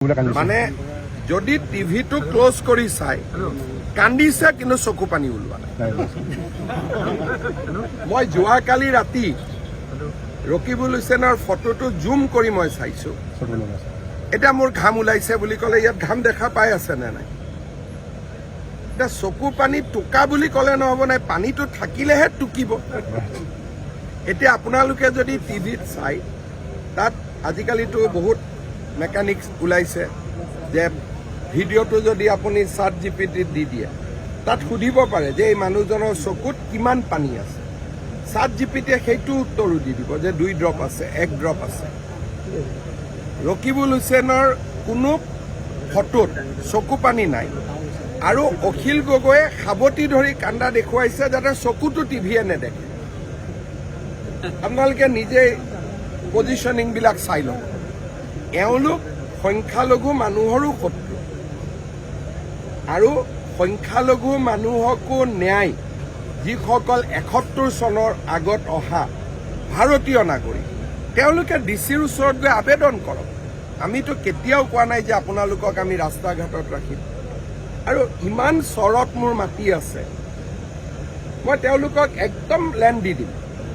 মানে যদি টিভিটো ক্লোজ কৰি চাই কান্দিছে কিন্তু চকু পানী ওলোৱা নাই। মই যোৱাকালি ৰাতি ৰকিবুল হুছেইনৰ ফটোটো জুম কৰি মই চাইছো। এতিয়া মোৰ ঘাম ওলাইছে বুলি ক'লে ইয়াত ঘাম দেখা পাই আছে নে নাই? এতিয়া চকু পানী টোকা বুলি ক'লে নহ'ব নাই, পানীটো থাকিলেহে টুকিব। এতিয়া আপোনালোকে যদি টিভিত চাই তাত আজিকালিতো বহুত মেকানিক্স ওলাইছে যে ভিডিঅ'টো যদি আপুনি ChatGPT-ত দি দিয়ে তাত সুধিব পাৰে যে এই মানুহজনৰ চকুত কিমান পানী আছে। ChatGPT-য়ে সেইটো উত্তৰো দি দিব যে 2 ড্ৰপ আছে, 1 ড্ৰপ আছে। ৰকিবুল হুছেইনৰ কোনো ফটোত চকু পানী নাই আৰু অখিল গগৈয়ে সাৱটি ধৰি কান্দা দেখুৱাইছে যাতে চকুটো টিভিয়ে নেদেখে। আপোনালোকে নিজেই পজিশ্যনিংবিলাক চাই লওক। এওঁলোক সংখ্যালঘু মানুহৰো শত্ৰু আৰু সংখ্যালঘু মানুহকো ন্যায় যিসকল 71 চনৰ আগত অহা ভাৰতীয় নাগৰিক তেওঁলোকে ডিচিৰ ওচৰত গৈ আবেদন কৰক। আমিতো কেতিয়াও কোৱা নাই যে আপোনালোকক আমি ৰাস্তা ঘাটত ৰাখিম। আৰু ইমান চৰত মোৰ মাটি আছে, মই তেওঁলোকক একদম লেণ্ড দি দিম।